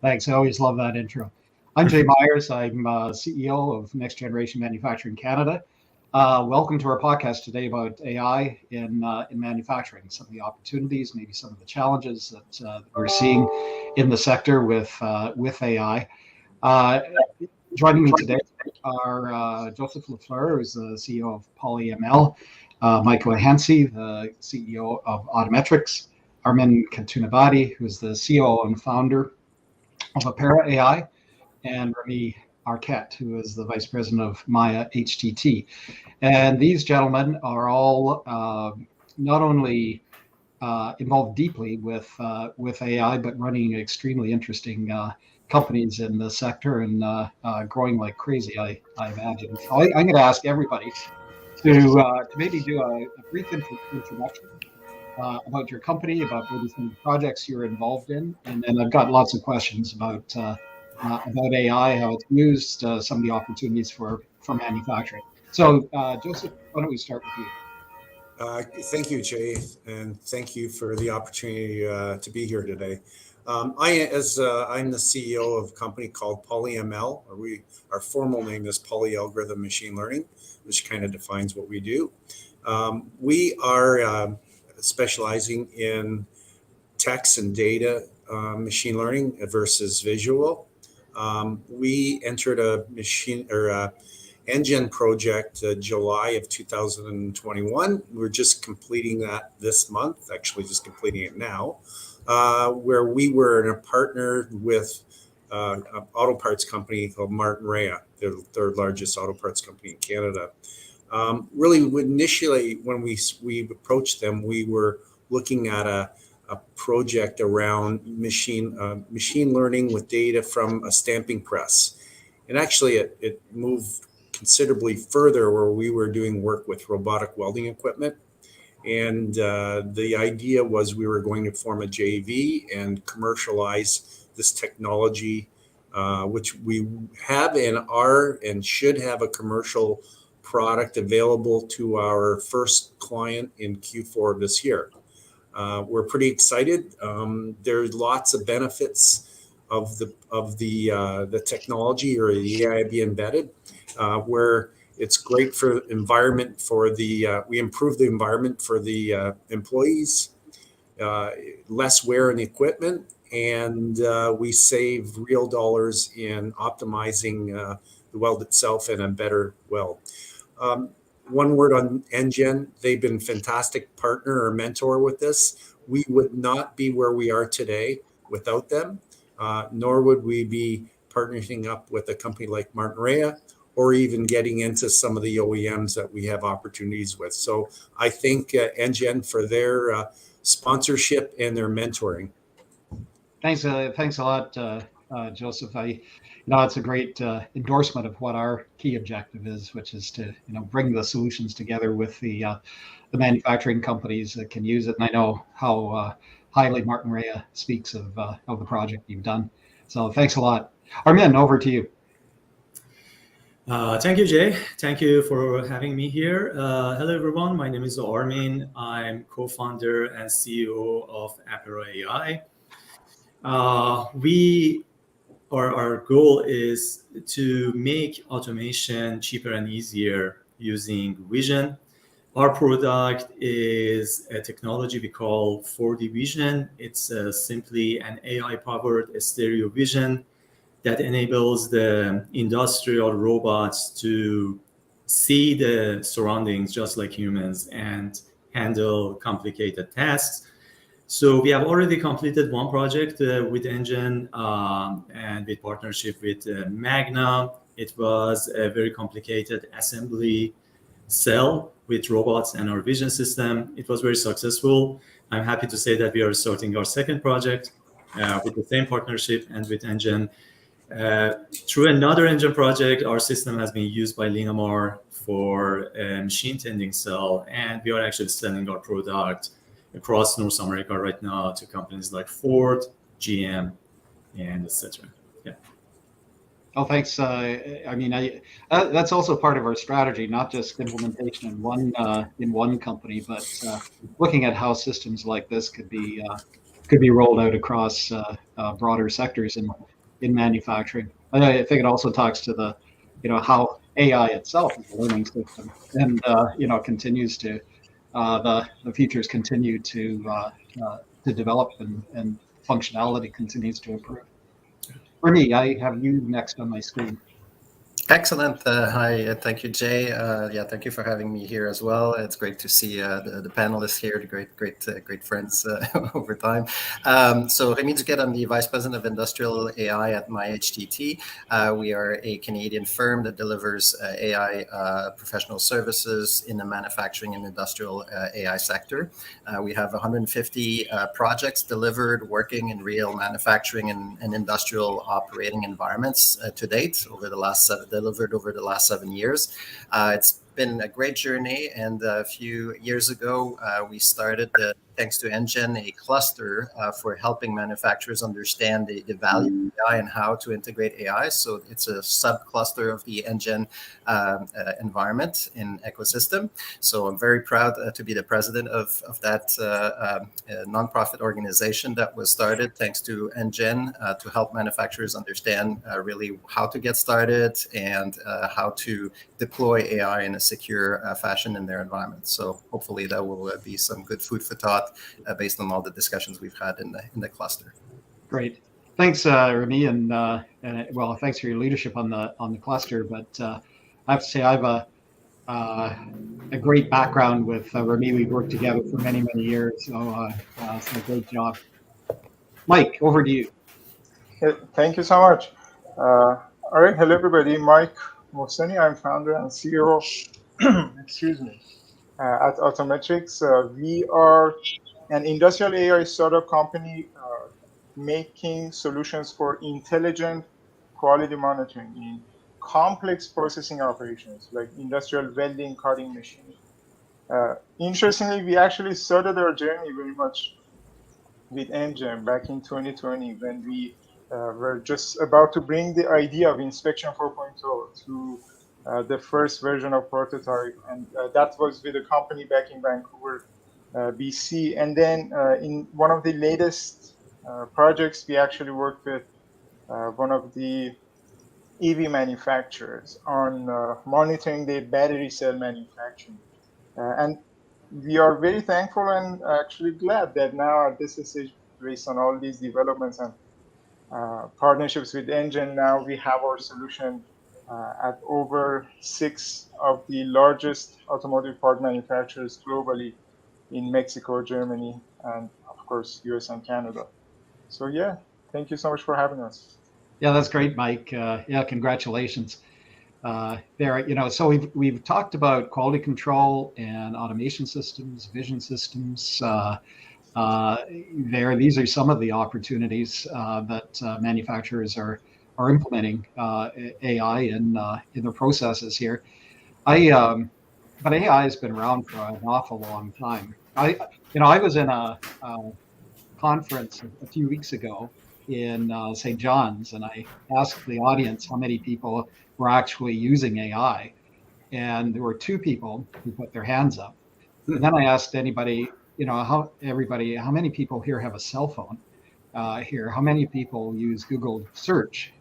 Thanks. I always love that intro. I'm Jay Myers. I'm CEO of Next Generation Manufacturing Canada. Welcome to our podcast today about AI in manufacturing, some of the opportunities, maybe some of the challenges that we're seeing in the sector with AI. Joining me today are Joseph Lafleur, who's the CEO of PolyML, Michael Mohseni, the CEO of Autometrics, Armin Khatoonabadi, who's the CEO and founder of Apera AI, and Remi, who is the Vice President of Maya HTT. And these gentlemen are all not only involved deeply with AI, but running extremely interesting companies in the sector and growing like crazy, I imagine. So I'm going to ask everybody to maybe do a brief introduction about your company, about maybe some of the projects you're involved in, and then I've got lots of questions about AI, how it's used, some of the opportunities for manufacturing. So, Joseph, why don't we start with you? Thank you, Jay, and thank you for the opportunity to be here today. I'm the CEO of a company called PolyML, our formal name is Polyalgorithm Machine Learning, which kind of defines what we do. We are specializing in text and data machine learning versus visual. We entered a NGen project July of 2021. We're just completing that this month, actually just completing it now, where we were in a partner with an auto parts company called Martin. They're the third largest auto parts company in Canada. Really, initially, when we approached them, we were looking at a project around machine learning with data from a stamping press. And actually, it moved considerably further where we were doing work with robotic welding equipment. And the idea was we were going to form a JV and commercialize this technology, which we have and should have a commercial product available to our first client in Q4 of this year. We're pretty excited. There's lots of benefits of the technology or the AI being embedded, where it's great for environment we improve the environment for the employees, less wear on the equipment, and we save real dollars in optimizing the weld itself and a better weld. One word on NGen, they've been a fantastic partner or mentor with this. We would not be where we are today without them, nor would we be partnering up with a company like Martin or even getting into some of the OEMs that we have opportunities with. So I thank NGen for their sponsorship and their mentoring. Thanks a lot, Joseph. It's a great endorsement of what our key objective is, which is to bring the solutions together with the manufacturing companies that can use it. And I know how highly Martin speaks of the project you've done. So thanks a lot. Armin, over to you. Thank you, Jay. Thank you for having me here. Hello, everyone. My name is Armin. I'm co-founder and CEO of Apera AI. Our goal is to make automation cheaper and easier using vision. Our product is a technology we call 4D vision. It's simply an AI-powered stereo vision that enables the industrial robots to see the surroundings just like humans and handle complicated tasks. So we have already completed one project with NGen and with partnership with Magna. It was a very complicated assembly cell with robots and our vision system. It was very successful. I'm happy to say that we are starting our second project with the same partnership and with NGen. Through another NGen project, our system has been used by Linamar for a machine tending cell, and we are actually selling our product across North America right now to companies like Ford, GM, and etc. Yeah. Oh, thanks. That's also part of our strategy, not just implementation in one company, but looking at how systems like this could be rolled out across broader sectors. And in manufacturing. I think it also talks to the, how AI itself is a learning system, and continues to the features continue to develop, and functionality continues to improve. Remi, I have you next on my screen. Excellent. Hi, thank you, Jay. Thank you for having me here as well. It's great to see the panelists here, the great friends over time. So Remi Duquette, I'm the Vice President of Industrial AI at MyHTT. We are a Canadian firm that delivers AI professional services in the manufacturing and industrial AI sector. We have 150 projects delivered working in real manufacturing and industrial operating environments to date delivered over the last 7 years. It's been a great journey, and a few years ago we started, thanks to NGen, a cluster for helping manufacturers understand the value of AI and how to integrate AI. So it's a sub-cluster of the NGen environment and ecosystem. So I'm very proud to be the president of that nonprofit organization that was started thanks to NGen to help manufacturers understand really how to get started and how to deploy AI in a secure fashion in their environment. So hopefully that will be some good food for thought based on all the discussions we've had in the cluster. Great, thanks, Remi, and well, thanks for your leadership on the cluster. But I have to say, I have a great background with Remi. We've worked together for many years, so great job. Mike, over to you. Thank you so much. All right, hello everybody. Mike Mohseni, I'm founder and CEO. Excuse me. At Autometrics, we are an industrial AI startup company making solutions for intelligent quality monitoring in complex processing operations like industrial welding, cutting, machining. Interestingly, we actually started our journey very much with NGen back in 2020 when we were just about to bring the idea of Inspection 4.0 to the first version of prototype, and that was with a company back in Vancouver, BC. And then in one of the latest projects, we actually worked with one of the EV manufacturers on monitoring their battery cell manufacturing. And we are very thankful and actually glad that now at this stage, based on all these developments and partnerships with NGen, now we have our solution at over 6 of the largest automotive part manufacturers globally in Mexico, Germany, and of course, US and Canada. So yeah, thank you so much for having us. Yeah, that's great, Mike. Congratulations. So we've talked about quality control and automation systems, vision systems. These are some of the opportunities that manufacturers are implementing AI in their processes here. But AI has been around for an awful long time. I was in a conference a few weeks ago in St. John's, and I asked the audience how many people were actually using AI, and there were 2 people who put their hands up. And then I asked anybody, how many people here have a cell phone here? How many people use Google search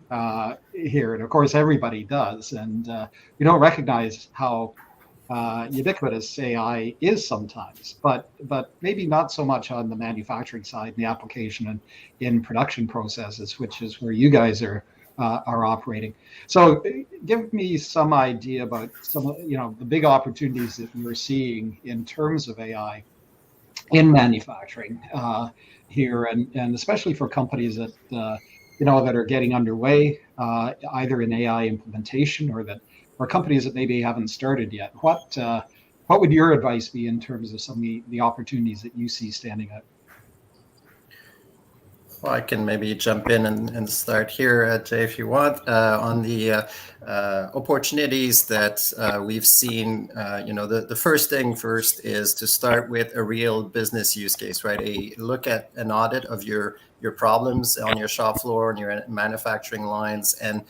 here? And of course, everybody does. And we don't recognize how ubiquitous AI is sometimes, but maybe not so much on the manufacturing side, and the application and in production processes, which is where you guys are operating. So give me some idea about some of the big opportunities that you're seeing in terms of AI in manufacturing here, and especially for companies that that are getting underway either in AI implementation or companies that maybe haven't started yet. What would your advice be in terms of some of the opportunities that you see standing out? Well, I can maybe jump in and start here, Jay, if you want, on the opportunities that we've seen. The first thing first is to start with a real business use case, right? Look at an audit of your your problems on your shop floor and your manufacturing lines and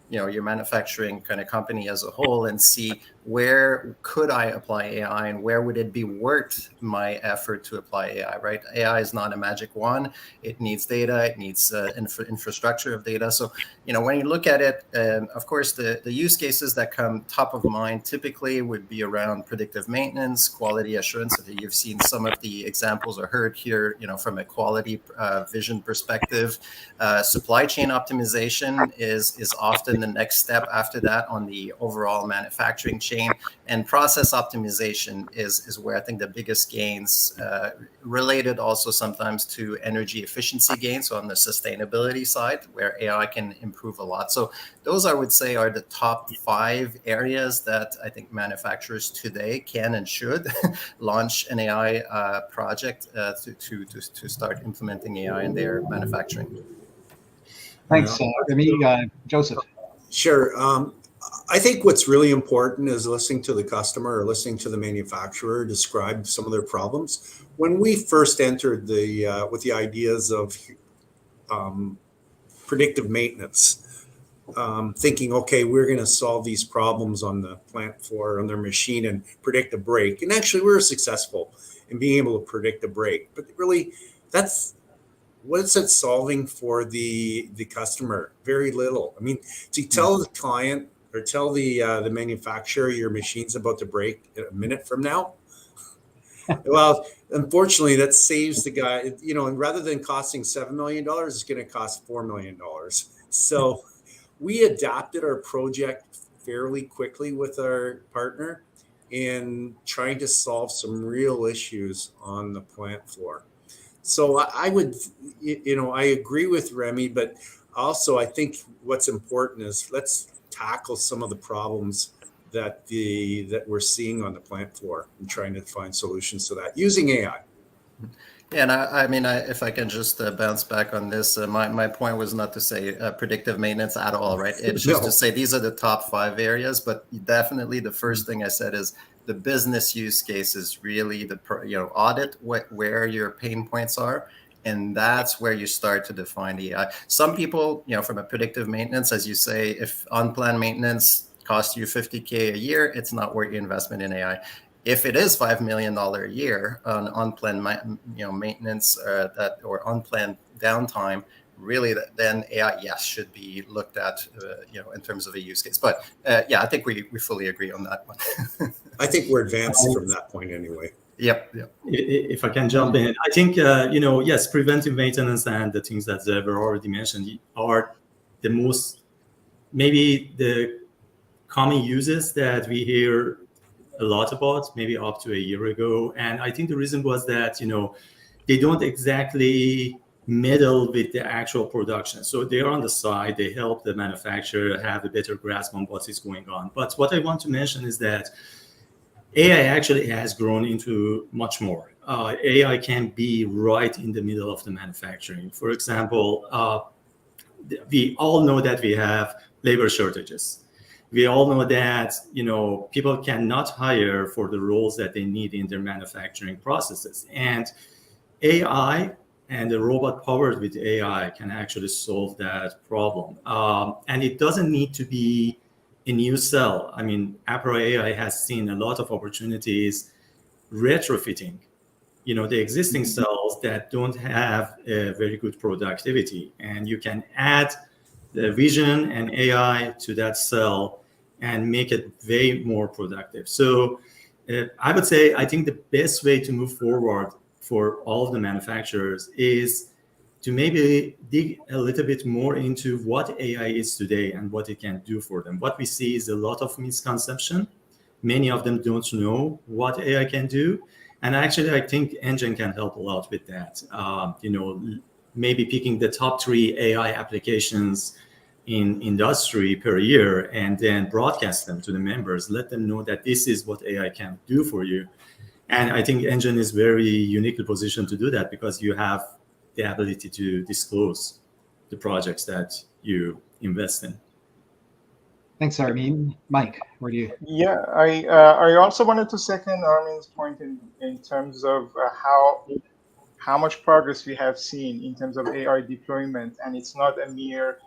your manufacturing kind of company as a whole, and see where could I apply AI and where would it be worth my effort to apply AI, right? AI is not a magic wand. It needs data. It needs infrastructure of data. So, when you look at it, of course, the use cases that come top of mind typically would be around predictive maintenance, quality assurance. So you've seen some of the examples or heard here, from a quality vision perspective. Supply chain optimization is often the next step after that on the overall manufacturing chain, and process optimization is where I think the biggest gains related also sometimes to energy efficiency gains, so on the sustainability side where AI can improve a lot. So those, I would say, are the top 5 areas that I think manufacturers today can and should launch an AI project to start implementing AI in their manufacturing. Thanks, Remi. Joseph. Sure. I think what's really important is listening to the customer or listening to the manufacturer describe some of their problems. When we first entered with the ideas of predictive maintenance, thinking, okay, we're going to solve these problems on the plant floor, on their machine, and predict a break. And actually, we were successful in being able to predict a break. But really, what is it solving for the customer? Very little. I mean, to tell the client or tell the manufacturer your machine's about to break a minute from now, well, unfortunately, that saves the guy, and rather than costing $7 million, it's going to cost $4 million. So we adapted our project fairly quickly with our partner in trying to solve some real issues on the plant floor. So I would, I agree with Remi, but also I think what's important is let's tackle some of the problems that we're seeing on the plant floor and trying to find solutions to that using AI. Yeah, and I mean, if I can just bounce back on this, my point was not to say predictive maintenance at all, right? It's just to say these are the top 5 areas, but definitely the first thing I said is the business use case is really the audit where your pain points are, and that's where you start to define the AI. Some people, from a predictive maintenance, as you say, if unplanned maintenance costs you $50K a year, it's not worth your investment in AI. If it is $5 million a year on unplanned maintenance or unplanned downtime, really then AI, yes, should be looked at in terms of a use case. But I think we fully agree on that one. I think we're advanced from that point anyway. Yep. If I can jump in, I think yes, preventive maintenance and the things that were already mentioned are the most, maybe the common uses that we hear a lot about, maybe up to a year ago. And I think the reason was that they don't exactly meddle with the actual production. So they are on the side, they help the manufacturer have a better grasp on what is going on. But what I want to mention is that AI actually has grown into much more. AI can be right in the middle of the manufacturing. For example, we all know that we have labor shortages. We all know that people cannot hire for the roles that they need in their manufacturing processes. And AI and the robot powered with AI can actually solve that problem. And it doesn't need to be a new cell. I mean, Apera AI has seen a lot of opportunities retrofitting, the existing cells that don't have a very good productivity. And you can add the vision and AI to that cell and make it way more productive. So I would say, I think the best way to move forward for all of the manufacturers is to maybe dig a little bit more into what AI is today and what it can do for them. What we see is a lot of misconception. Many of them don't know what AI can do. And actually, I think NGen can help a lot with that. Maybe picking the top 3 AI applications in industry per year and then broadcast them to the members, let them know that this is what AI can do for you. And I think NGen is very uniquely positioned to do that because you have the ability to disclose the projects that you invest in. Thanks, Armin. Mike, where do you? Yeah, I also wanted to second Armin's point in terms of how how much progress we have seen in terms of AI deployment, and it's not a mere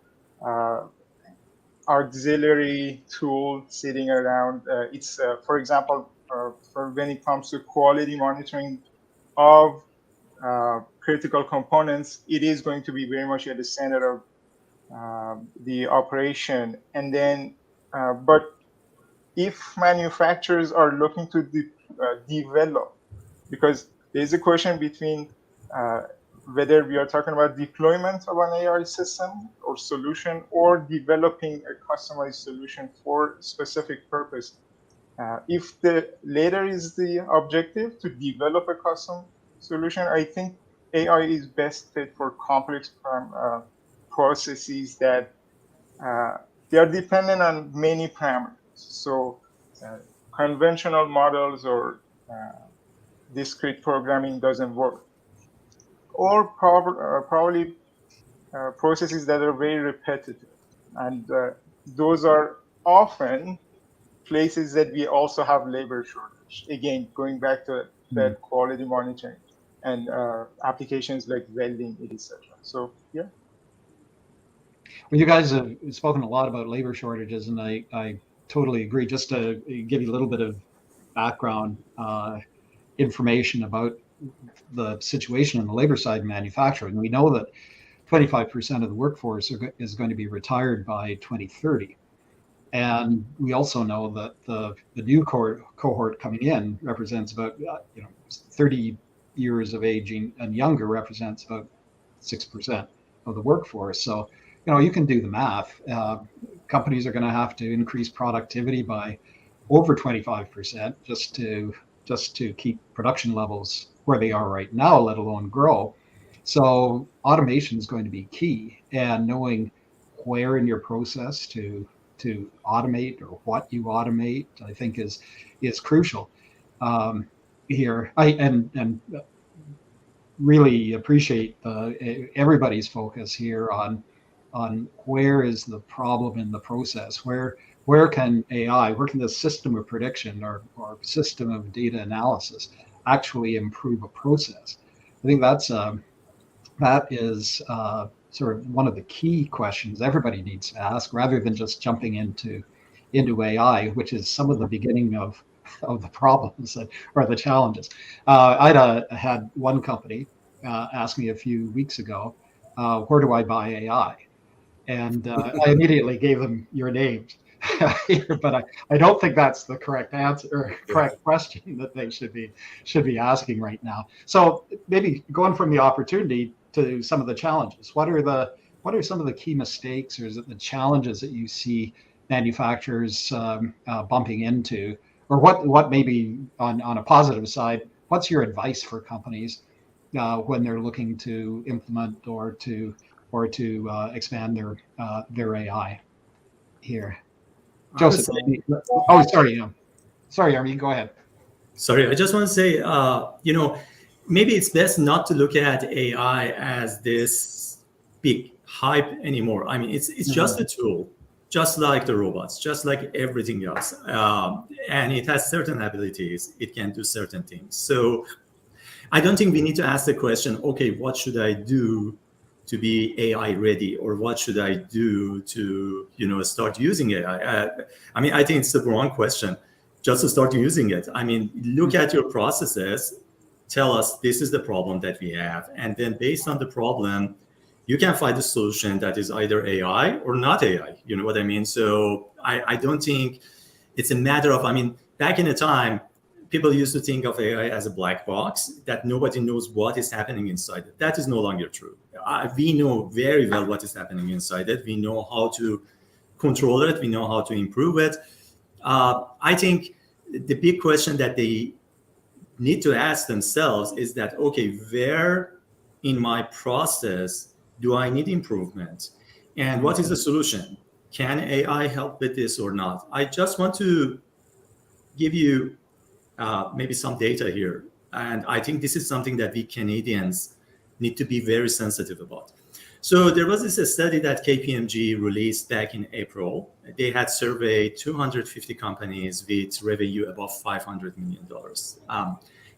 auxiliary tool sitting around. It's, for example, for when it comes to quality monitoring of critical components, it is going to be very much at the center of the operation. And then, but if manufacturers are looking to develop, because there's a question between whether we are talking about deployment of an AI system or solution, or developing a customized solution for specific purpose. If the later is the objective, to develop a custom solution, I think AI is best fit for complex processes that they are dependent on many parameters. So conventional models or discrete programming doesn't work. Or probably processes that are very repetitive. And those are often places that we also have labor shortage. Again, going back to that quality monitoring and applications like welding, etc. So, yeah. Well, you guys have spoken a lot about labor shortages, and I totally agree. Just to give you a little bit of background information about the situation on the labor side in manufacturing, we know that 25% of the workforce is going to be retired by 2030. And we also know that the new cohort coming in represents about 30 years of age and younger represents about 6% of the workforce. So, you can do the math. Companies are going to have to increase productivity by over 25% just to keep production levels where they are right now, let alone grow. So automation is going to be key, and knowing where in your process to automate or what you automate, I think is crucial here. I really appreciate everybody's focus here on where is the problem in the process, where can AI, where can the system of prediction or system of data analysis actually improve a process. I think that is sort of one of the key questions everybody needs to ask, rather than just jumping into AI, which is some of the beginning of the problems or the challenges. I had one company ask me a few weeks ago, where do I buy AI? And I immediately gave them your names. But I don't think that's the correct answer or correct question that they should be asking right now. So maybe going from the opportunity to some of the challenges. What are some of the key mistakes, or is it the challenges that you see manufacturers bumping into, or what maybe on a positive side? What's your advice for companies when they're looking to implement or to expand their AI here? Joseph. Sorry, Armin, go ahead. Sorry, I just want to say, maybe it's best not to look at AI as this big hype anymore. I mean, it's just a tool, just like the robots, just like everything else. And it has certain abilities. It can do certain things. So I don't think we need to ask the question, okay, what should I do to be AI ready, or what should I do to, start using AI? I mean, I think it's the wrong question. Just to start using it. I mean, look at your processes, tell us this is the problem that we have, and then based on the problem, you can find a solution that is either AI or not AI. You know what I mean? So I don't think it's a matter of, back in the time, people used to think of AI as a black box that nobody knows what is happening inside it. That is no longer true. We know very well what is happening inside it. We know how to control it. We know how to improve it. I think the big question that they need to ask themselves is that, okay, where in my process do I need improvement? And what is the solution? Can AI help with this or not? I just want to give you maybe some data here. And I think this is something that we Canadians need to be very sensitive about. So there was this study that KPMG released back in April. They had surveyed 250 companies with revenue above $500 million.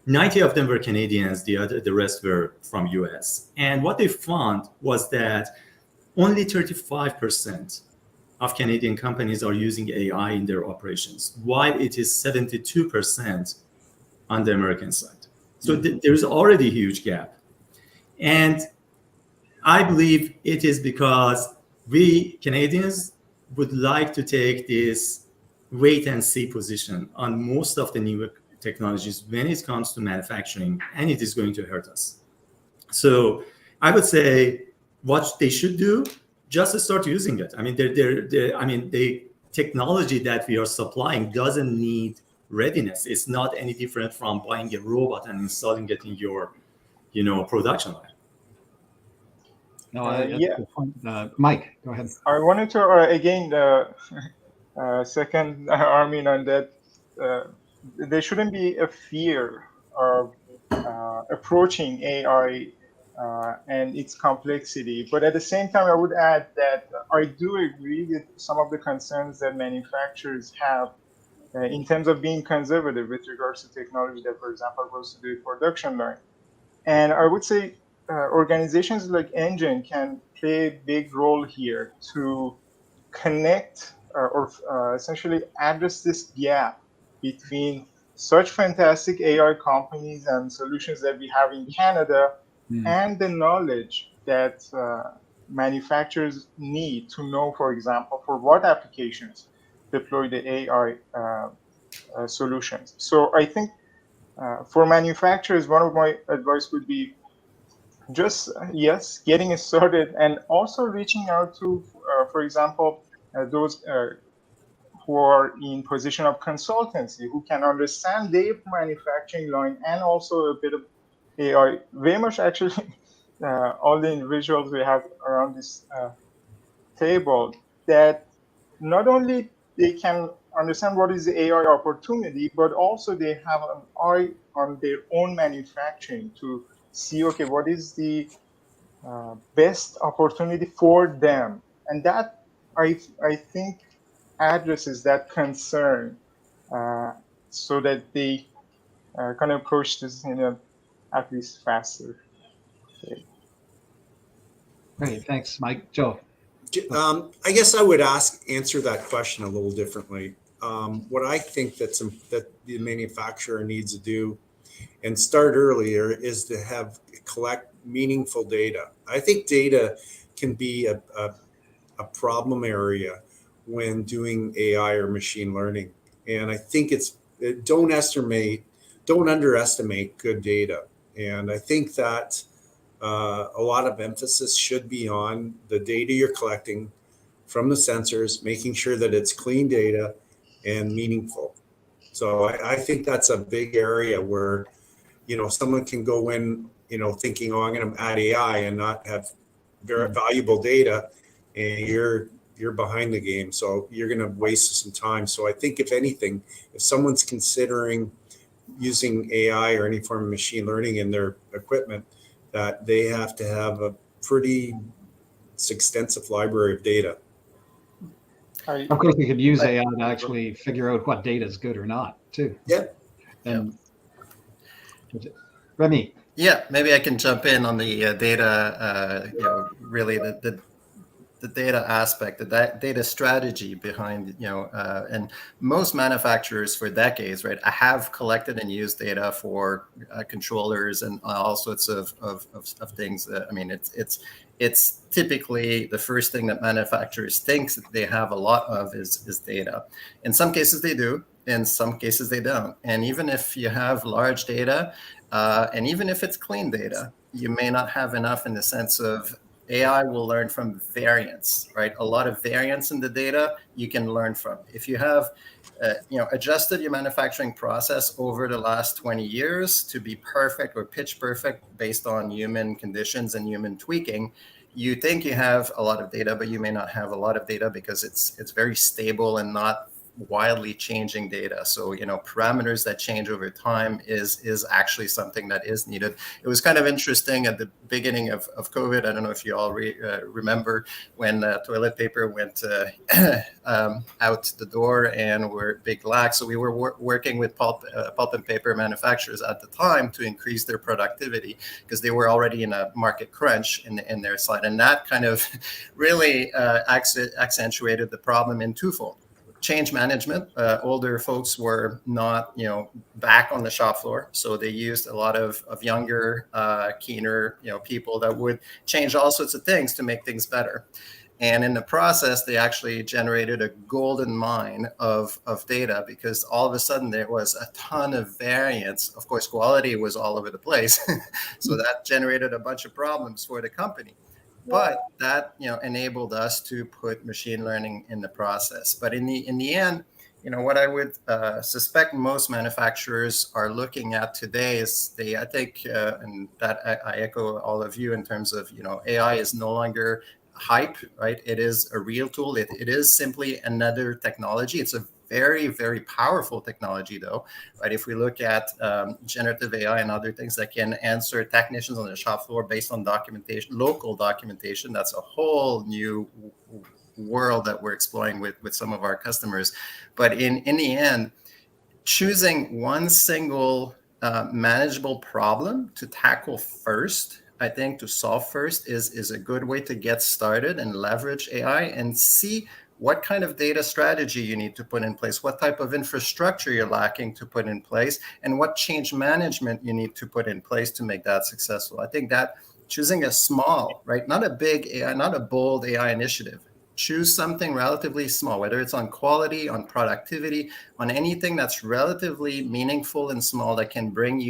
90 of them were Canadians, the rest were from US. And what they found was that only 35% of Canadian companies are using AI in their operations, while it is 72% on the American side. So there's already a huge gap. And I believe it is because we Canadians would like to take this wait and see position on most of the new technologies when it comes to manufacturing, and it is going to hurt us. So I would say what they should do, just start using it. I mean, the technology that we are supplying doesn't need readiness. It's not any different from buying a robot and installing it in your, production line. No, that's a good point. Mike, go ahead. I wanted to again second Armin on that. There shouldn't be a fear of approaching AI and its complexity. But at the same time, I would add that I do agree with some of the concerns that manufacturers have in terms of being conservative with regards to technology that, for example, goes to the production line. And I would say organizations like NGen can play a big role here to connect or essentially address this gap between such fantastic AI companies and solutions that we have in Canada and the knowledge that manufacturers need to know, for example, for what applications deploy the AI solutions. So I think for manufacturers, one of my advice would be just, yes, getting it started and also reaching out to, for example, those who are in position of consultancy, who can understand their manufacturing line and also a bit of AI. Very much actually, all the individuals we have around this table, that not only they can understand what is the AI opportunity, but also they have an eye on their own manufacturing to see, okay, what is the best opportunity for them. And that, I think, addresses that concern so that they can approach this in a at least faster way. Great, thanks, Mike. Joe. I guess I would answer that question a little differently. What I think that the manufacturer needs to do and start earlier is to collect meaningful data. I think data can be a problem area when doing AI or machine learning. And I think don't underestimate good data. And I think that a lot of emphasis should be on the data you're collecting from the sensors, making sure that it's clean data and meaningful. So I think that's a big area where, someone can go in, thinking, oh, I'm going to add AI and not have very valuable data, and you're behind the game. So you're going to waste some time. So I think if anything, if someone's considering using AI or any form of machine learning in their equipment, that they have to have a pretty extensive library of data. Of course, you could use AI to actually figure out what data is good or not, too. Yeah. And Remi. Yeah, maybe I can jump in on the data. Really the data aspect, the data strategy behind, and most manufacturers for decades, right, have collected and used data for controllers and all sorts of things. I mean, it's typically the first thing that manufacturers think that they have a lot of is data. In some cases they do, in some cases they don't. And even if you have large data, and even if it's clean data, you may not have enough in the sense of AI will learn from variance, right? A lot of variance in the data you can learn from. If you have, adjusted your manufacturing process over the last 20 years to be perfect or pitch perfect based on human conditions and human tweaking, you think you have a lot of data, but you may not have a lot of data because it's very stable and not wildly changing data. So, parameters that change over time is actually something that is needed. It was kind of interesting at the beginning of COVID. I don't know if you all remember when toilet paper went out the door and were big lack. So we were working with pulp and paper manufacturers at the time to increase their productivity because they were already in a market crunch in their side. And that kind of really accentuated the problem in twofold. Change management. Older folks were not, back on the shop floor, so they used a lot of younger, keener, people that would change all sorts of things to make things better. And in the process, they actually generated a golden mine of data because all of a sudden there was a ton of variance. Of course, quality was all over the place, so that generated a bunch of problems for the company. But that enabled us to put machine learning in the process. But in the end, what I would suspect most manufacturers are looking at today is I think, and that I echo all of you in terms of AI is no longer hype, right? It is a real tool. It is simply another technology. It's a very, very powerful technology, though, right? If we look at generative AI and other things that can answer technicians on the shop floor based on documentation, local documentation, that's a whole new world that we're exploring with some of our customers. But in the end, choosing one single manageable problem to tackle first, I think to solve first is a good way to get started and leverage AI and see what kind of data strategy you need to put in place, what type of infrastructure you're lacking to put in place, and what change management you need to put in place to make that successful. I think that choosing a small, right, not a big AI, not a bold AI initiative, choose something relatively small, whether it's on quality, on productivity, on anything that's relatively meaningful and small that can bring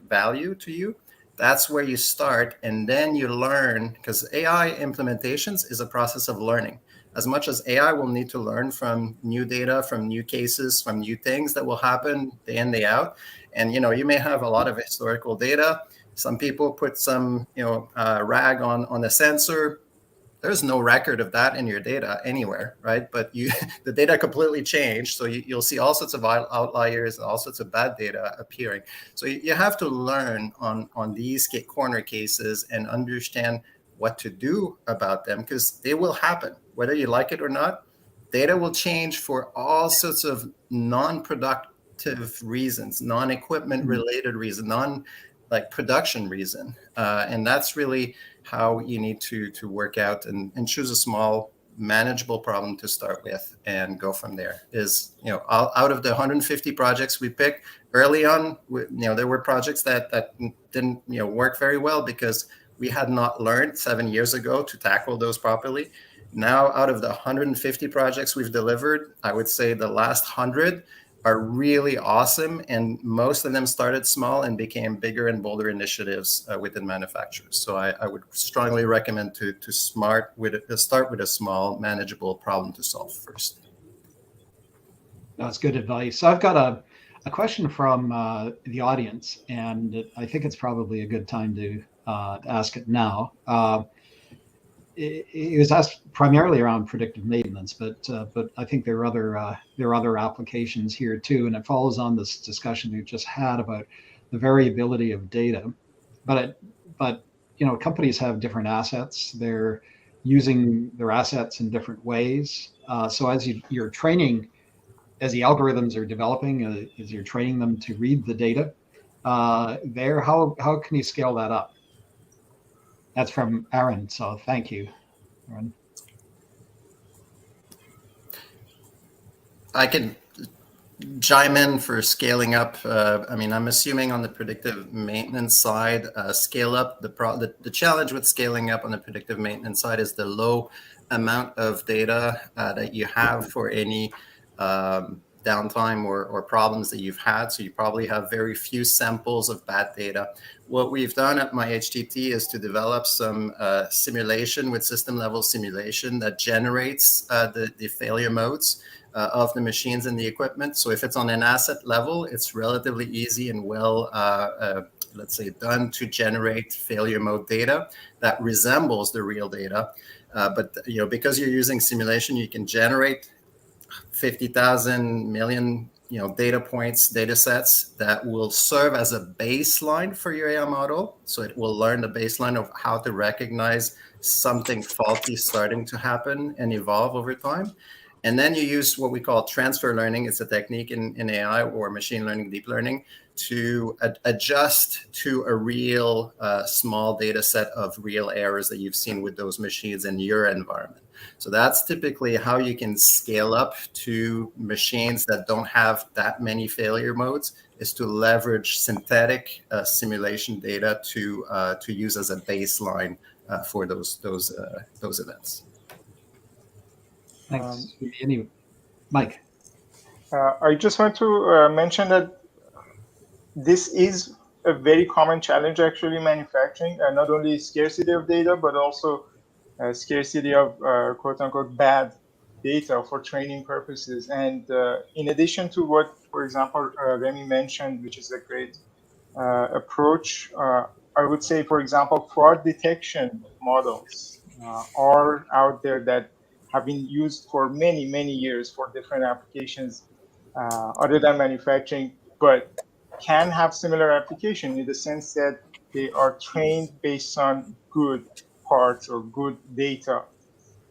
value to you. That's where you start, and then you learn, because AI implementations is a process of learning. As much as AI will need to learn from new data, from new cases, from new things that will happen day in, day out. And, you may have a lot of historical data. Some people put some, rag on a sensor. There's no record of that in your data anywhere, right? But the data completely changed. So you'll see all sorts of outliers, all sorts of bad data appearing. So you have to learn on these corner cases and understand what to do about them, because they will happen, whether you like it or not. Data will change for all sorts of non-productive reasons, non-equipment related reason, production reason. And that's really how you need to work out and choose a small manageable problem to start with and go from there. Out of the 150 projects we picked early on, there were projects that didn't work very well because we had not learned 7 years ago to tackle those properly. Now, out of the 150 projects we've delivered, I would say the last 100 are really awesome, and most of them started small and became bigger and bolder initiatives within manufacturers. So I would strongly recommend to start with a small, manageable problem to solve first. That's good advice. So I've got a question from the audience, and I think it's probably a good time to ask it now. It was asked primarily around predictive maintenance, but I think there are other applications here too, and it follows on this discussion we just had about the variability of data. But companies have different assets. They're using their assets in different ways. So as you're training, as the algorithms are developing, as you're training them to read the data, how can you scale that up? That's from Aaron, so thank you, Aaron. I can chime in for scaling up. I'm assuming on the predictive maintenance side, scale up. The challenge with scaling up on the predictive maintenance side is the low amount of data that you have for any downtime or problems that you've had. So you probably have very few samples of bad data. What we've done at MyHTT is to develop some simulation with system level simulation that generates the failure modes of the machines and the equipment. So if it's on an asset level, it's relatively easy and well, let's say, done to generate failure mode data that resembles the real data. But because you're using simulation, you can generate 50,000 million data points, data sets that will serve as a baseline for your AI model. So it will learn the baseline of how to recognize something faulty starting to happen and evolve over time. And then you use what we call transfer learning. It's a technique in AI or machine learning, deep learning, to adjust to a real small data set of real errors that you've seen with those machines in your environment. So that's typically how you can scale up to machines that don't have that many failure modes, is to leverage synthetic simulation data to use as a baseline for those events. Thanks. Anyway, Mike. I just want to mention that this is a very common challenge actually in manufacturing, not only scarcity of data, but also scarcity of quote unquote bad data for training purposes. And in addition to what, for example, Remi mentioned, which is a great approach, I would say, for example, fraud detection models are out there that have been used for many, many years for different applications other than manufacturing, but can have similar application in the sense that they are trained based on good parts or good data.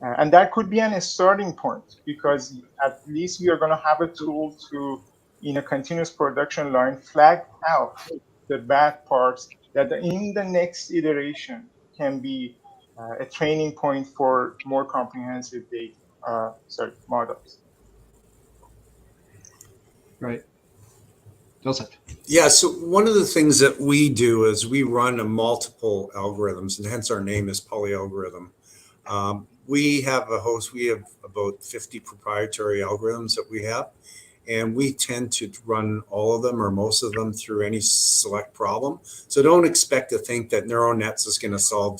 And that could be a starting point, because at least we are going to have a tool to, in a continuous production line, flag out the bad parts that in the next iteration can be a training point for more comprehensive data, models. Right. Joseph. Yeah, so one of the things that we do is we run a multiple algorithms, and hence our name is Polyalgorithm. We have about 50 proprietary algorithms that we have, and we tend to run all of them or most of them through any select problem. So don't expect to think that neural nets is going to solve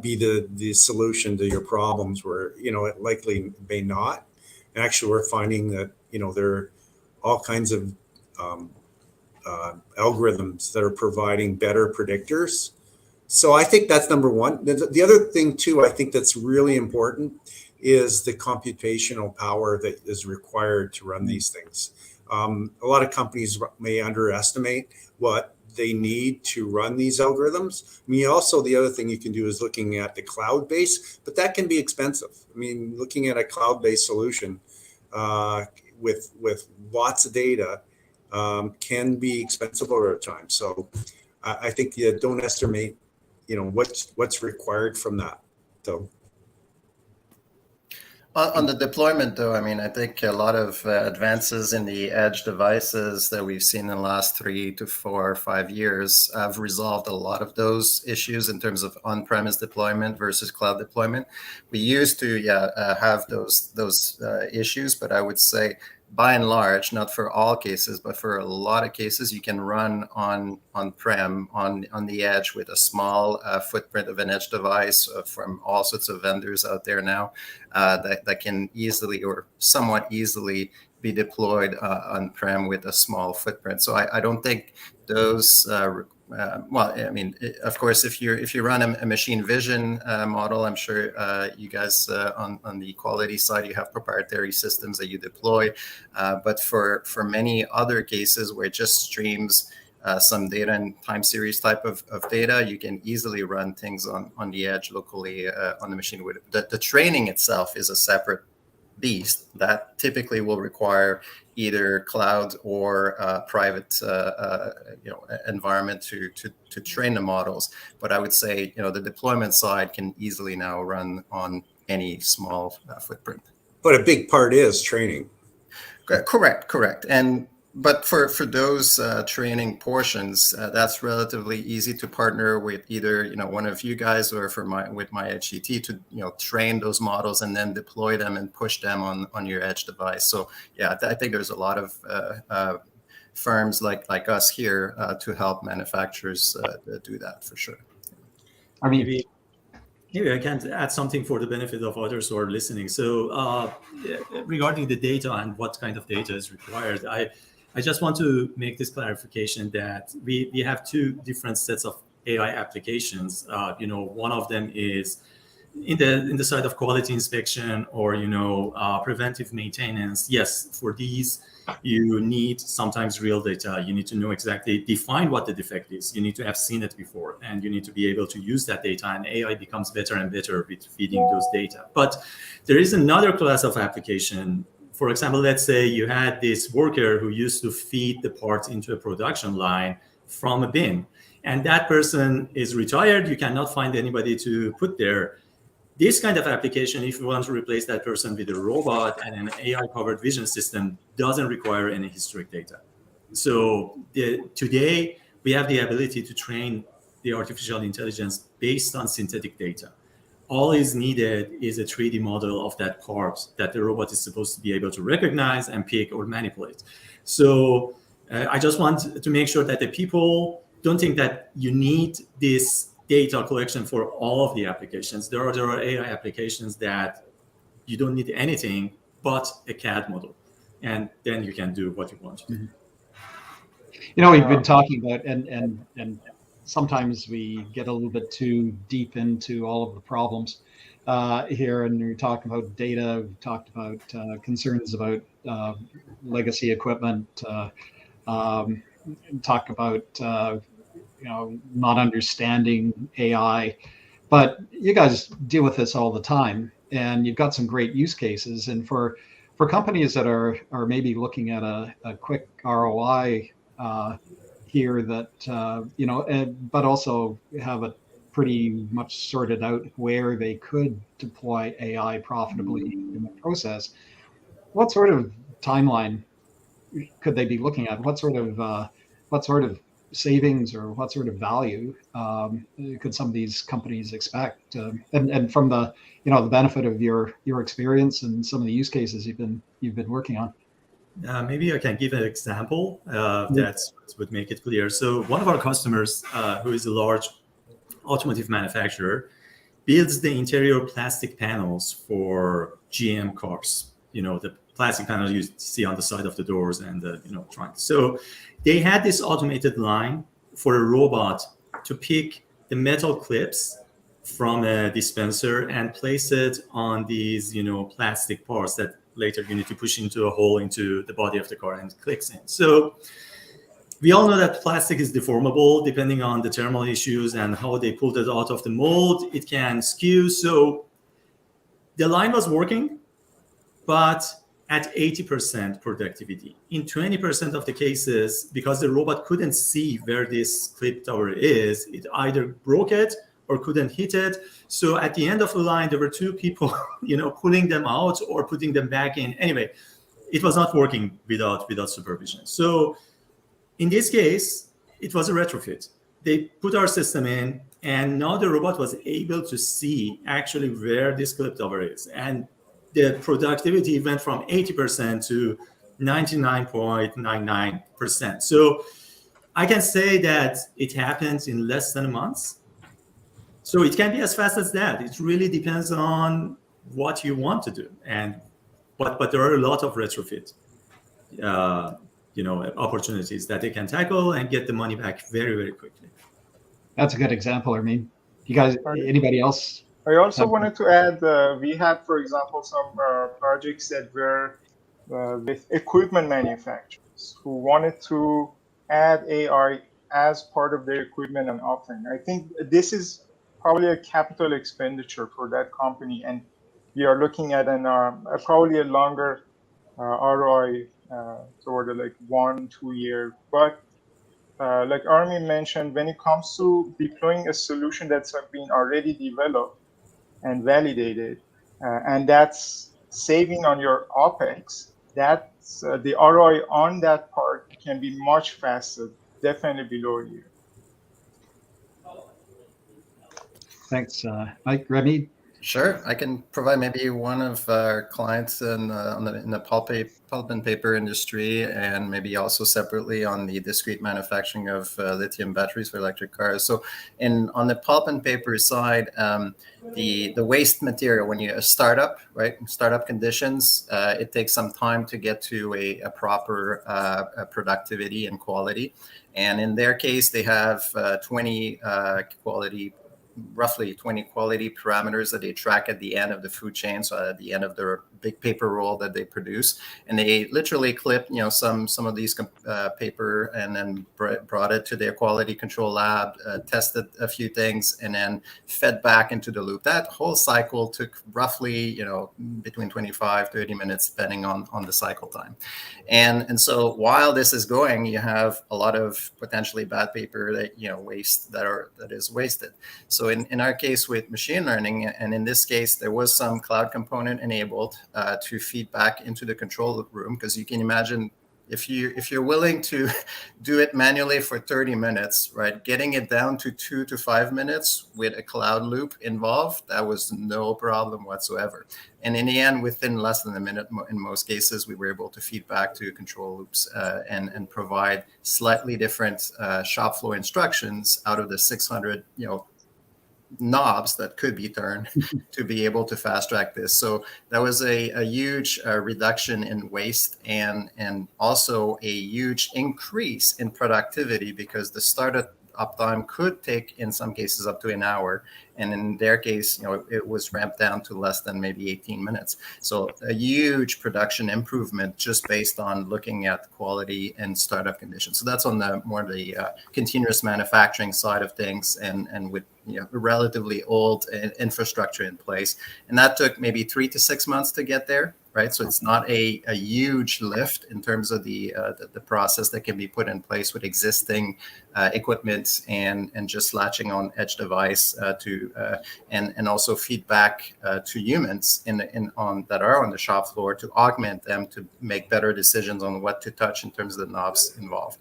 be the solution to your problems, where it likely may not. And actually, we're finding that there are all kinds of algorithms that are providing better predictors. So I think that's number one. The other thing too, I think that's really important, is the computational power that is required to run these things. A lot of companies may underestimate what they need to run these algorithms. I mean, also the other thing you can do is looking at the cloud base, but that can be expensive. I mean, looking at a cloud-based solution with lots of data can be expensive over time. So I think you don't estimate, what's required from that. So on the deployment, though, I mean, I think a lot of advances in the edge devices that we've seen in the last 3 to 4 or 5 years have resolved a lot of those issues in terms of on-premise deployment versus cloud deployment. We used to have those issues, but I would say, by and large, not for all cases, but for a lot of cases, you can run on-prem, on the edge, with a small footprint of an edge device from all sorts of vendors out there now that can easily or somewhat easily be deployed on-prem with a small footprint. So I don't think those well, I mean, of course, if you run a machine vision model, I'm sure you guys on the quality side, you have proprietary systems that you deploy. But for many other cases where it just streams some data and time series type of data, you can easily run things on the edge locally on the machine. The training itself is a separate beast that typically will require either cloud or private environment to train the models. But I would say the deployment side can easily now run on any small footprint. But a big part is training. Correct. But for those training portions, that's relatively easy to partner with either one of you guys or with my HCT to train those models and then deploy them and push them on your edge device. So yeah, I think there's a lot of firms like us here to help manufacturers do that for sure. I mean, maybe I can add something for the benefit of others who are listening. So regarding the data and what kind of data is required, I just want to make this clarification that we have two different sets of AI applications. One of them is in the side of quality inspection or preventive maintenance, yes, for these you need sometimes real data. You need to know exactly, define what the defect is. You need to have seen it before, and you need to be able to use that data, and AI becomes better and better with feeding those data. But there is another class of application. For example, let's say you had this worker who used to feed the parts into a production line from a bin, and that person is retired. You cannot find anybody to put there. This kind of application, if you want to replace that person with a robot and an AI-powered vision system, doesn't require any historic data. So today, we have the ability to train the artificial intelligence based on synthetic data. All is needed is a 3D model of that part that the robot is supposed to be able to recognize and pick or manipulate. So I just want to make sure that the people don't think that you need this data collection for all of the applications. There are AI applications that you don't need anything but a CAD model, and then you can do what you want to do. We've been talking about, and sometimes we get a little bit too deep into all of the problems here, and we're talking about data. We've talked about concerns about legacy equipment. Talk about not understanding AI, but you guys deal with this all the time, and you've got some great use cases. And for companies that are maybe looking at a quick ROI here, that but also have a pretty much sorted out where they could deploy AI profitably in the process, what sort of timeline could they be looking at? What sort of savings or what sort of value could some of these companies expect? And from the the benefit of your experience and some of the use cases you've been working on. Maybe I can give an example that would make it clear. So one of our customers, who is a large automotive manufacturer, builds the interior plastic panels for GM cars. The plastic panels you see on the side of the doors and the trunk. So they had this automated line for a robot to pick the metal clips from a dispenser and place it on these plastic parts that later you need to push into a hole into the body of the car, and it clicks in. So we all know that plastic is deformable depending on the thermal issues and how they pulled it out of the mold. It can skew. So the line was working, but at 80% productivity. In 20% of the cases, because the robot couldn't see where this clip tower is, it either broke it or couldn't hit it. So at the end of the line, there were two people, pulling them out or putting them back in. Anyway, it was not working without supervision. So in this case, it was a retrofit. They put our system in, and now the robot was able to see actually where this clip tower is. And the productivity went from 80% to 99.99%. So I can say that it happens in less than a month. So it can be as fast as that. It really depends on what you want to do. But there are a lot of retrofit opportunities that they can tackle and get the money back very, very quickly. That's a good example, Armin. You guys, anybody else? I also wanted to add, we had, for example, some projects that were with equipment manufacturers who wanted to add AI as part of their equipment and offering. I think this is probably a capital expenditure for that company, and we are looking at probably a longer ROI toward like 1-2 year. But like Armin mentioned, when it comes to deploying a solution that's been already developed and validated, and that's saving on your OpEx, that's the ROI on that part can be much faster, definitely below a year. Thanks, Mike. Remi? Sure, I can provide maybe one of our clients in the pulp and paper industry, and maybe also separately on the discrete manufacturing of lithium batteries for electric cars. So, on the pulp and paper side, the waste material, when you startup conditions, it takes some time to get to a proper productivity and quality. And in their case, they have 20 quality roughly 20 quality parameters that they track at the end of the food chain, so at the end of their big paper roll that they produce. And they literally clip, some of these paper and then brought it to their quality control lab, tested a few things, and then fed back into the loop. That whole cycle took roughly, between 25, 30 minutes, depending on the cycle time. And so while this is going, you have a lot of potentially bad paper that, waste that is wasted. So in our case with machine learning, and in this case, there was some cloud component enabled to feed back into the control room, because you can imagine if you're willing to do it manually for 30 minutes, right, getting it down to 2 to 5 minutes with a cloud loop involved, that was no problem whatsoever. And in the end, within less than a minute, in most cases, we were able to feed back to control loops and provide slightly different shop floor instructions out of the 600, knobs that could be turned to be able to fast track this. So that was a huge reduction in waste and also a huge increase in productivity, because the startup uptime could take, in some cases, up to an hour. And in their case, it was ramped down to less than maybe 18 minutes. So a huge production improvement just based on looking at quality and startup conditions. So that's on the more the continuous manufacturing side of things, and with relatively old infrastructure in place. And that took maybe 3 to 6 months to get there. Right, so it's not a huge lift in terms of the process that can be put in place with existing equipment and just latching on edge device and also feedback to humans that are on the shop floor to augment them to make better decisions on what to touch in terms of the knobs involved.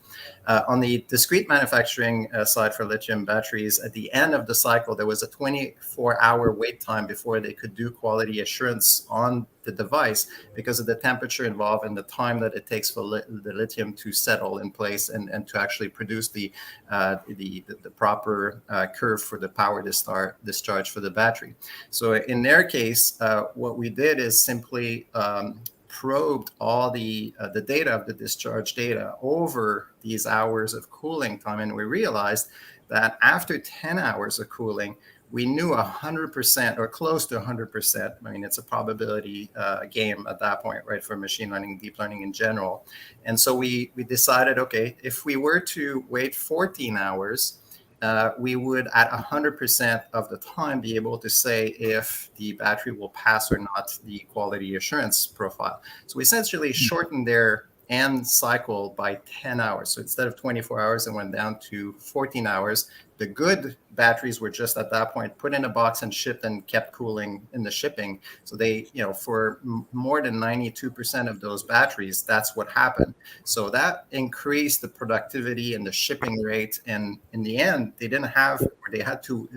On the discrete manufacturing side for lithium batteries, at the end of the cycle, there was a 24-hour wait time before they could do quality assurance on the device, because of the temperature involved and the time that it takes for the lithium to settle in place and to actually produce the proper curve for the power discharge for the battery. So in their case, what we did is simply probed all the data of the discharge data over these hours of cooling time, and we realized that after 10 hours of cooling, we knew 100% or close to 100%. I mean, it's a probability game at that point, right, for machine learning, deep learning in general. And so we decided, okay, if we were to wait 14 hours, we would at 100% of the time be able to say if the battery will pass or not the quality assurance profile. So we essentially shortened their end cycle by 10 hours. So instead of 24 hours, it went down to 14 hours. The good batteries were just at that point put in a box and shipped and kept cooling in the shipping. So they, for more than 92% of those batteries, that's what happened. So that increased the productivity and the shipping rate. And in the end, they had to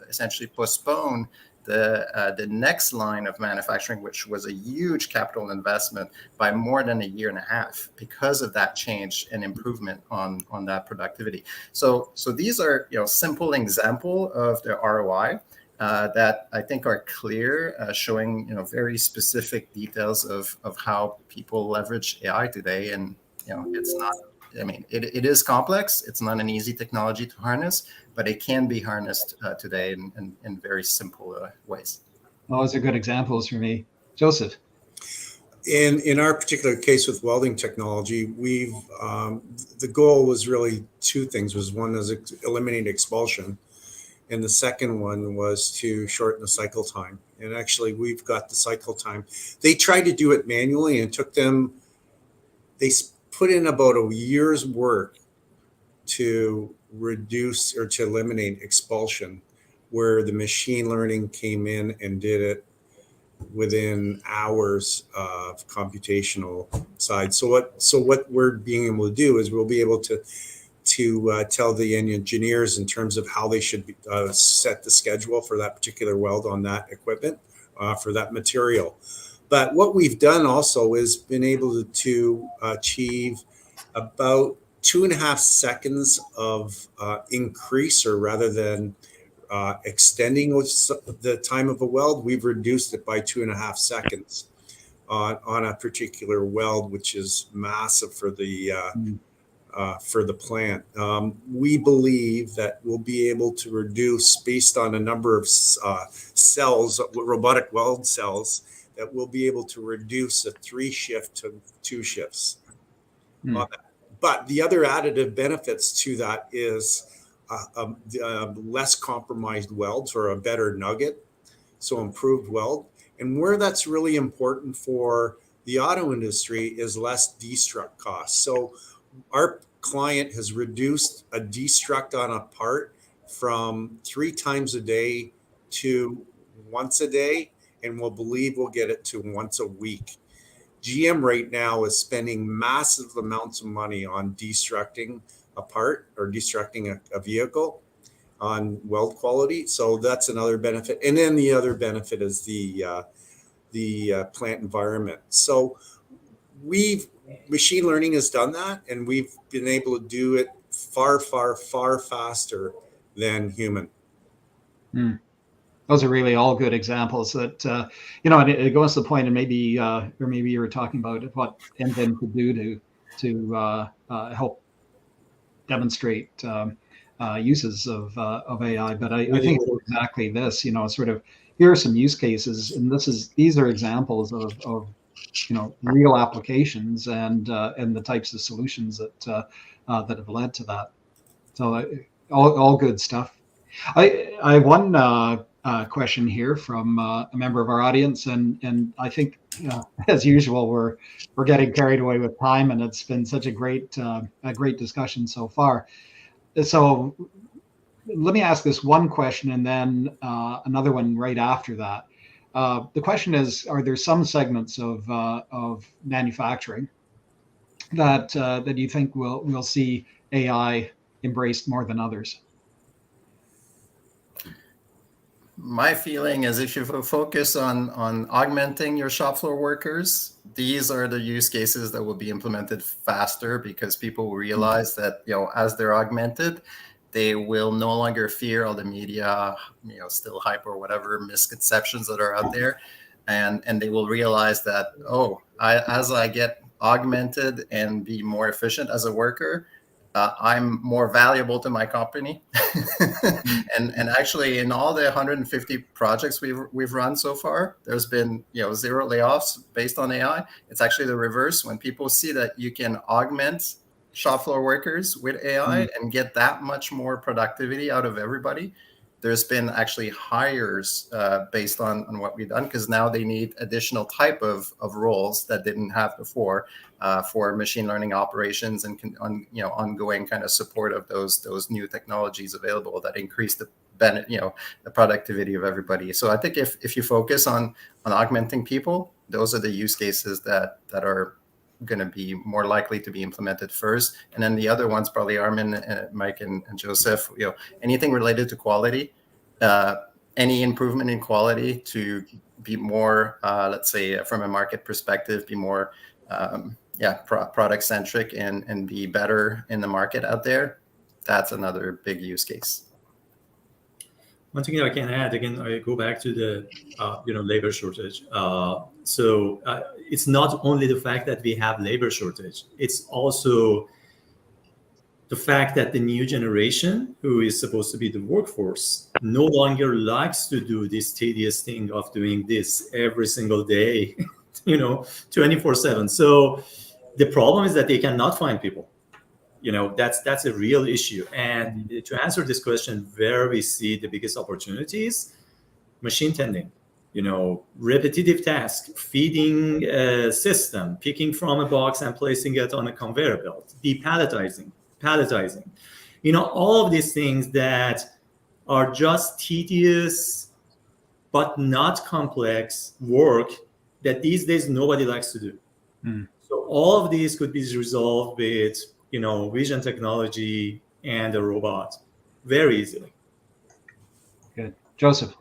essentially postpone the next line of manufacturing, which was a huge capital investment, by more than a year and a half because of that change and improvement on that productivity. So these are simple example of the ROI that I think are clear, showing very specific details of how people leverage AI today. And it's not. I mean, it is complex. It's not an easy technology to harness, but it can be harnessed today in very simple ways. Those are good examples for me. Joseph. In our particular case with welding technology, we've the goal was really two things. One was eliminating expulsion, and the second one was to shorten the cycle time. And actually, we've got the cycle time. They tried to do it manually, and it took them. They put in about a year's work to reduce or to eliminate expulsion, where the machine learning came in and did it within hours of computational side. So what we're being able to do is we'll be able to tell the engineers in terms of how they should set the schedule for that particular weld on that equipment for that material. But what we've done also is been able to achieve about 2.5 seconds of increase, or rather than extending the time of a weld, we've reduced it by 2.5 seconds on a particular weld, which is massive for the for the plant. We believe that we'll be able to reduce, based on a number of cells, robotic weld cells, that we'll be able to reduce a 3-shift to 2 shifts. But the other additive benefits to that is less compromised welds, or a better nugget, so improved weld. And where that's really important for the auto industry is less destruct costs. So our client has reduced a destruct on a part from 3 times a day to once a day, and we'll get it to once a week. GM right now is spending massive amounts of money on destructing a part, or destructing a vehicle, on weld quality. So that's another benefit. And then the other benefit is the plant environment. So machine learning has done that, and we've been able to do it far, far, far faster than human. Those are really all good examples that, and it goes to the point, and maybe you were talking about what NGen could do to help demonstrate uses of AI. But I think exactly this, sort of, here are some use cases, and these are examples of real applications and the types of solutions that have led to that. So all good stuff. I have one question here from a member of our audience, and I think, as usual, we're getting carried away with time, and it's been such a great discussion so far. So let me ask this one question, and then another one right after that. The question is: are there some segments of manufacturing that you think we'll see AI embraced more than others? My feeling is, if you focus on augmenting your shop floor workers, these are the use cases that will be implemented faster, because people will realize that, as they're augmented, they will no longer fear all the media, still hype or whatever misconceptions that are out there. And they will realize that, as I get augmented and be more efficient as a worker, I'm more valuable to my company. and actually, in all the 150 projects we've run so far, there's been 0 layoffs based on AI. It's actually the reverse. When people see that you can augment shop floor workers with AI and get that much more productivity out of everybody, there's been actually hires based on what we've done, because now they need additional type of roles that didn't have before, for machine learning operations and ongoing kind of support of those new technologies available that increase the productivity of everybody. So I think if you focus on augmenting people, those are the use cases that are going to be more likely to be implemented first. And then the other ones, probably Armin, Mike, and Joseph, anything related to quality, any improvement in quality to be more, let's say, from a market perspective, be more, product centric and be better in the market out there. That's another big use case. One thing I can add, again, I go back to the labor shortage. So it's not only the fact that we have labor shortage, it's also the fact that the new generation, who is supposed to be the workforce, no longer likes to do this tedious thing of doing this every single day, 24/7. So the problem is that they cannot find people. That's a real issue. And to answer this question, where we see the biggest opportunities, machine tending, repetitive task, feeding a system, picking from a box and placing it on a conveyor belt, depalletizing, palletizing, all of these things that are just tedious but not complex work that these days nobody likes to do. So all of these could be resolved with vision technology and a robot very easily. Good. Joseph?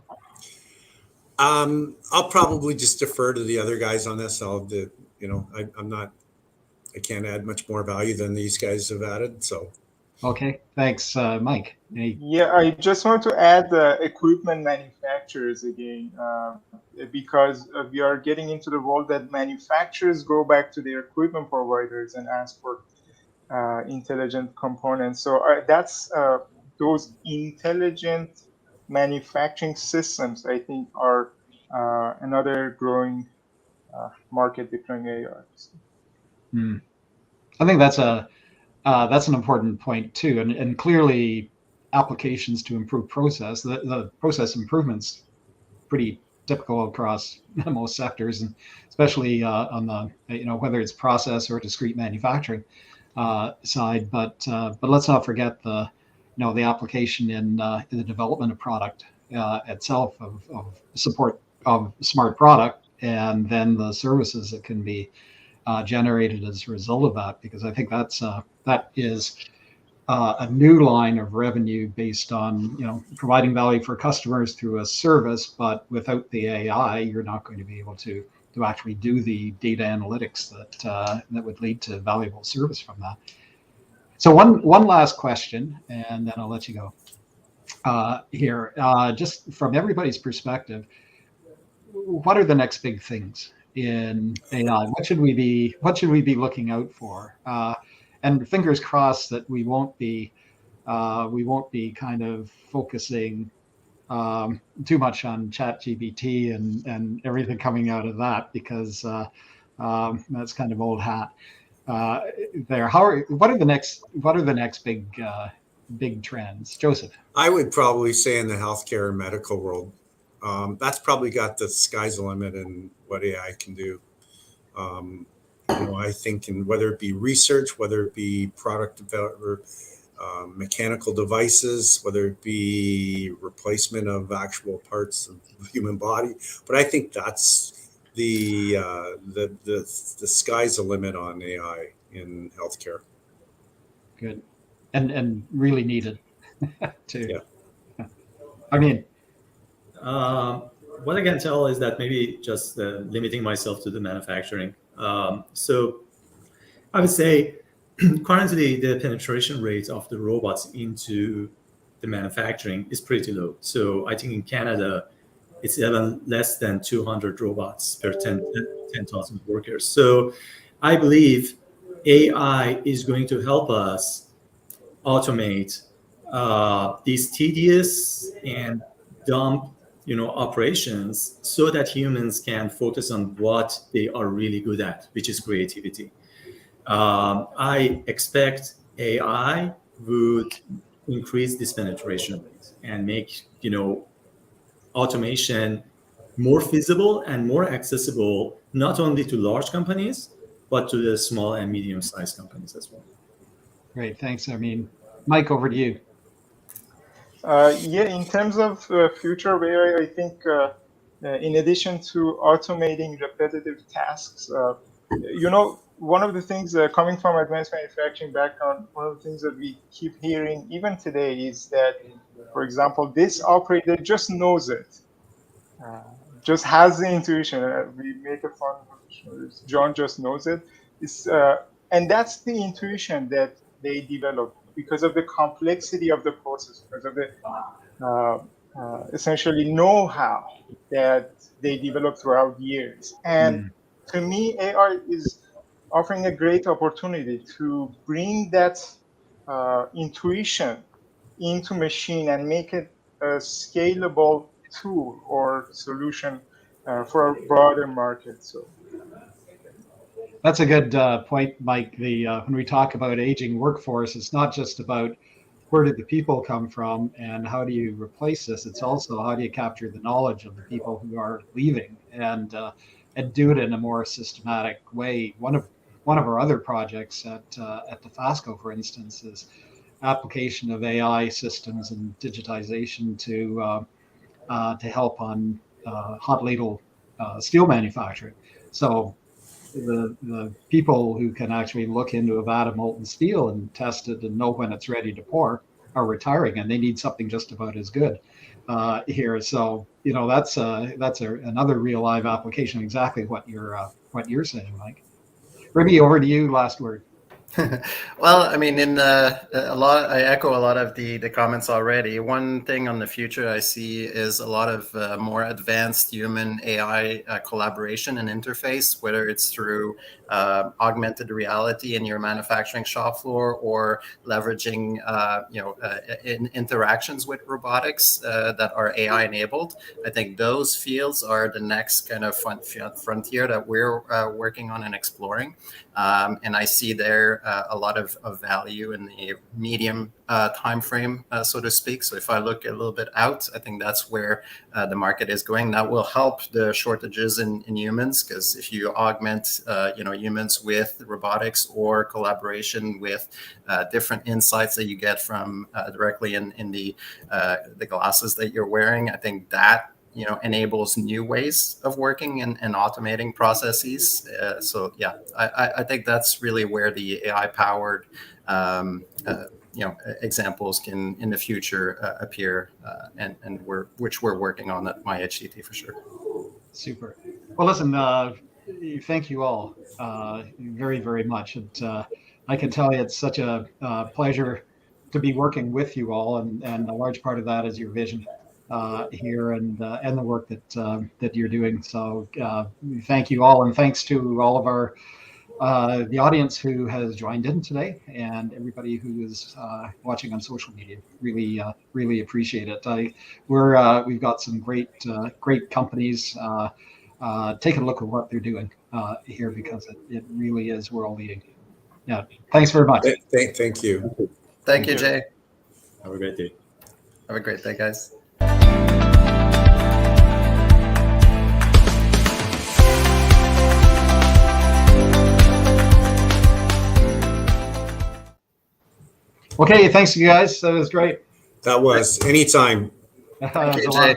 I'll probably just defer to the other guys on this. I can't add much more value than these guys have added. So. Okay, thanks, Mike. Yeah, I just want to add equipment manufacturers again, because we are getting into the world that manufacturers go back to their equipment providers and ask for intelligent components. So that's those intelligent manufacturing systems, I think, are another growing market deploying AI. I think that's an important point too, and clearly applications to improve process. The process improvements pretty typical across most sectors, and especially on the whether it's process or discrete manufacturing side. But let's not forget the application in the development of product itself of support of smart product, and then the services that can be generated as a result of that. Because I think that is a new line of revenue based on providing value for customers through a service, but without the AI, you're not going to be able to actually do the data analytics that would lead to valuable service from that. So one last question, and then I'll let you go here. Just from everybody's perspective, what are the next big things in AI? What should we be looking out for? And fingers crossed that we won't be kind of focusing too much on ChatGPT and everything coming out of that, because that's kind of old hat there. What are the next big trends, Joseph? I would probably say in the healthcare and medical world, that's probably got the sky's the limit in what AI can do. I think, in whether it be research, whether it be product development, mechanical devices, whether it be replacement of actual parts of the human body, but I think that's the sky's the limit on AI in healthcare. Good, and really needed too. Yeah. I mean, what I can tell is that maybe just limiting myself to the manufacturing. So I would say currently the penetration rate of the robots into the manufacturing is pretty low. So I think in Canada, it's even less than 200 robots per 10,000 workers. So I believe AI is going to help us automate these tedious and dumb operations, so that humans can focus on what they are really good at, which is creativity. I expect AI would increase this penetration rate and make automation more feasible and more accessible, not only to large companies, but to the small and medium-sized companies as well. Great, thanks. I mean, Mike, over to you. In terms of future of AI, I think in addition to automating repetitive tasks, one of the things coming from advanced manufacturing background, one of the things that we keep hearing even today is that, for example, this operator just knows it, just has the intuition. We make a fun, John just knows it. And that's the intuition that they develop because of the complexity of the process, because of the essentially know-how that they develop throughout years. And to me, AI is offering a great opportunity to bring that intuition into machine and make it a scalable tool or solution for a broader market. So that's a good point, Mike. When we talk about aging workforce, it's not just about where did the people come from and how do you replace this. It's also how do you capture the knowledge of the people who are leaving and do it in a more systematic way. One of our other projects at Dofasco, for instance, is application of AI systems and digitization to help on hot ladle steel manufacturing. So the people who can actually look into a vat of molten steel and test it and know when it's ready to pour are retiring, and they need something just about as good here. So that's another real live application, exactly what you're saying, Mike. Remi, over to you. Last word. Well, I mean, I echo a lot of the comments already. One thing on the future I see is a lot of more advanced human AI collaboration and interface, whether it's through augmented reality in your manufacturing shop floor or leveraging, interactions with robotics that are AI enabled. I think those fields are the next kind of frontier that we're working on and exploring. And I see there a lot of value in the medium time frame, so to speak. So if I look a little bit out, I think that's where the market is going. That will help the shortages in humans, because if you augment humans with robotics or collaboration with different insights that you get from directly in the glasses that you're wearing, I think that enables new ways of working and automating processes. So yeah, I think that's really where the AI-powered examples can in the future appear, and which we're working on at MyHCT for sure. Super. Well, listen, thank you all very, very much. And I can tell you it's such a pleasure to be working with you all, and a large part of that is your vision here and the work that you're doing. So thank you all, and thanks to all of our the audience who has joined in today, and everybody who is watching on social media. Really appreciate it. We've got some great companies. Take a look at what they're doing here, because it really is world leading. Yeah, thanks very much. Thank you. Thank you, Jay. Have a great day. Have a great day, guys. Okay, thanks you guys. That was great. That was anytime. Thank you, Jay.